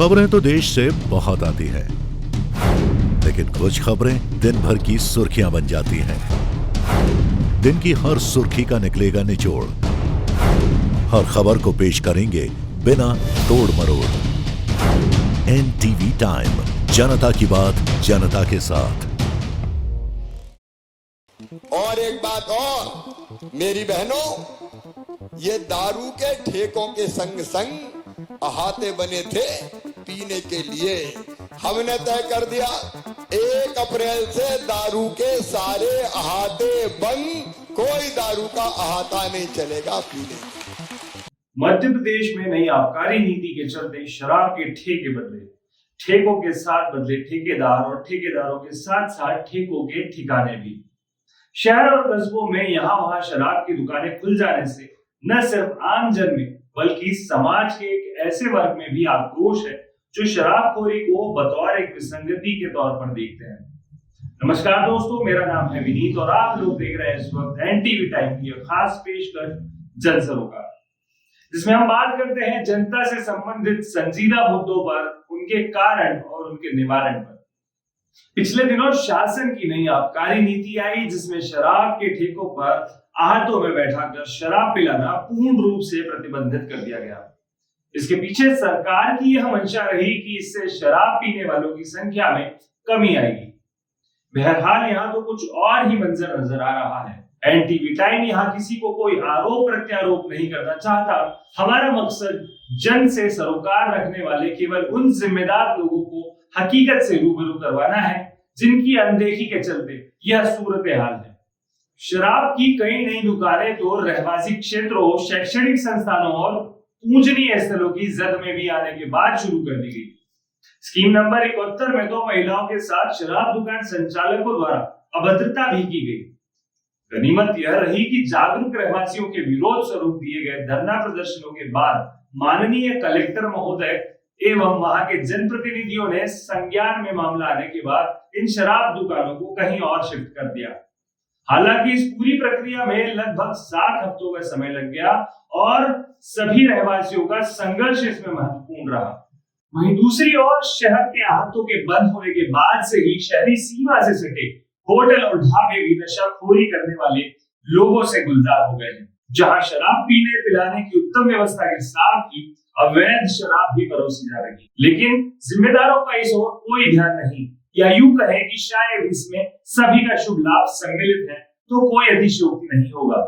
खबरें तो देश से बहुत आती हैं, लेकिन कुछ खबरें दिन भर की सुर्खियां बन जाती हैं। दिन की हर सुर्खी का निकलेगा निचोड़। हर खबर को पेश करेंगे बिना तोड़ मरोड़। एनटीवी टाइम, जनता की बात जनता के साथ। और एक बात और, मेरी बहनों, ये दारू के ठेकों के संग संग अहाते बने थे पीने के लिए। हमने तय कर दिया 1 अप्रैल से दारू के सारे अहाते बंद, कोई दारू का अहाता नहीं चलेगा पीने। मध्य प्रदेश में नई आबकारी नीति के चलते शराब के ठेके बदले, ठेकों के साथ बदले ठेकेदार और ठेकेदारों के साथ साथ ठेकों के ठिकाने भी। शहर और कस्बों में यहाँ वहां शराब की दुकानें खुल जाने से न सिर्फ आम जन में बल्कि समाज के एक ऐसे वर्ग में भी आक्रोश है जो शराबखोरी को बतौर एक विसंगति के तौर पर देखते हैं। नमस्कार दोस्तों, मेरा नाम है विनीत और आप लोग देख रहे हैं इस वक्त एनटीवी टाइम की खास पेशकश जन सरोकार, जिसमें हम बात करते हैं जनता से संबंधित संजीदा मुद्दों पर, उनके कारण और उनके निवारण पर। पिछले दिनों शासन की नई आबकारी नीति आई जिसमें शराब के ठेकों पर आहतों में बैठाकर शराब पिलाना पूर्ण रूप से प्रतिबंधित कर दिया गया। इसके पीछे सरकार की यह मंशा रही कि इससे शराब पीने वालों की संख्या में कमी आएगी। बहरहाल यहाँ तो कुछ और ही मंजर नजर आ रहा है। एनटीवी टाइम यहाँ किसी को कोई आरोप प्रत्यारोप नहीं करना चाहता। हमारा मकसद जन से सरोकार रखने वाले केवल उन जिम्मेदार लोगों को हकीकत से रूबरू करवाना है जिनकी अनदेखी के चलते यह सूरत हाल है। शराब की कई नई दुकानें तो रहवासी क्षेत्रों, शैक्षणिक संस्थानों और पूजनीय स्थलों की जद में भी आने के बाद शुरू कर दी गई। स्कीम नंबर 71 में तो महिलाओं के साथ शराब दुकान संचालकों द्वारा अभद्रता भी की गई। गनीमत यह रही कि जागरूक रहवासियों के विरोध स्वरूप दिए गए धरना प्रदर्शनों के बाद माननीय कलेक्टर महोदय एवं वहां के जनप्रतिनिधियों ने संज्ञान में मामला आने के बाद इन शराब दुकानों को कहीं और शिफ्ट कर दिया। हालांकि इस पूरी प्रक्रिया में लगभग 7 हफ्तों का समय लग गया और सभी रहवासियों का संघर्ष इसमें महत्वपूर्ण रहा। वहीं दूसरी ओर शहर के आहतों के बंद होने के बाद से ही शहरी सीमा से सटे होटल और ढाबे भी नशाखोरी करने वाले लोगों से गुलजार हो गए हैं, जहां शराब पीने पिलाने की उत्तम व्यवस्था के साथ ही अवैध शराब भी परोसी जा रही है। लेकिन जिम्मेदारों का इस ओर कोई ध्यान नहीं, या यूं कहें कि शायद इसमें सभी का शुभ लाभ सम्मिलित है तो कोई अतिशयोक्ति नहीं होगा।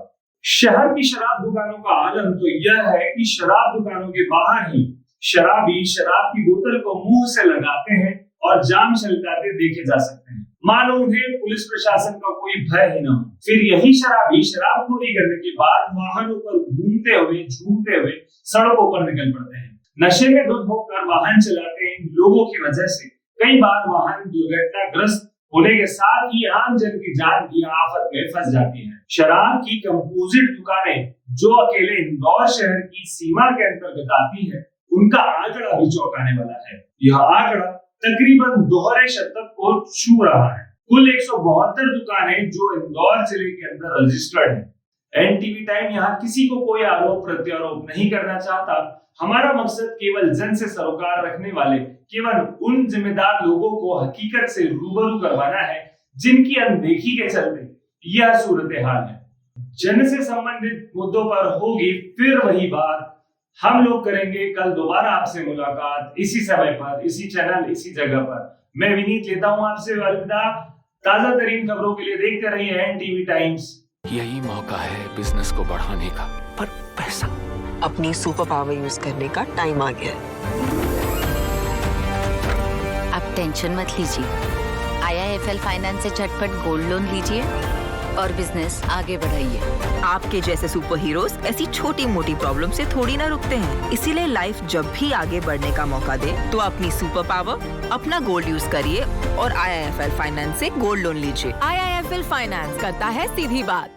शहर की शराब दुकानों का आलम तो यह है कि शराब दुकानों के बाहर ही शराबी शराब की बोतल को मुंह से लगाते हैं और जाम छलकाते देखे जा सकते हैं, मानो उन्हें पुलिस प्रशासन का कोई भय ही न हो। फिर यही शराबी शराबखोरी करने के बाद वाहनों पर घूमते हुए झूमते हुए सड़कों पर निकल पड़ते हैं। नशे में धुत होकर वाहन चलाते इन लोगों की वजह से कई बार वाहन दुर्घटनाग्रस्त होने के साथ ही आम जन की जान भी आफत में फंस जाती है। शराब की कंपोजिट दुकानें जो अकेले इंदौर शहर की सीमा के अंतर्गत आती है, उनका आंकड़ा भी चौंकाने वाला है। यह आंकड़ा तकरीबन दोहरे शतक को छू रहा है। कुल 172 दुकानें जो इंदौर जिले के अंदर रजिस्टर्ड है। एनटीवी टाइम यहाँ किसी को कोई आरोप प्रत्यारोप नहीं करना चाहता। हमारा मकसद केवल जन से सरोकार रखने वाले केवल उन जिम्मेदार लोगों को हकीकत से रूबरू करवाना है जिनकी अनदेखी के चलते यह सूरत हाल है। जन से संबंधित मुद्दों पर होगी फिर वही बात। हम लोग करेंगे कल दोबारा आपसे मुलाकात, इसी समय पर, इसी चैनल, इसी जगह पर। मैं विनीत लेता हूं आपसे अलविदा। ताजा तरीन खबरों के लिए देखते रहिए एनटीवी टाइम्स। यही मौका है बिजनेस को बढ़ाने का, पर पैसा। अपनी सुपर पावर यूज करने का टाइम आ गया है। अब टेंशन मत लीजिए, IIFL फाइनेंस से झटपट गोल्ड लोन लीजिए और बिजनेस आगे बढ़ाइए। आपके जैसे सुपर हीरोज ऐसी छोटी मोटी प्रॉब्लम से थोड़ी ना रुकते हैं, इसीलिए लाइफ जब भी आगे बढ़ने का मौका दे तो अपनी सुपर पावर, अपना गोल्ड यूज करिए और IIFL फाइनेंस से गोल्ड लोन लीजिए। IIFL फाइनेंस करता है सीधी बात।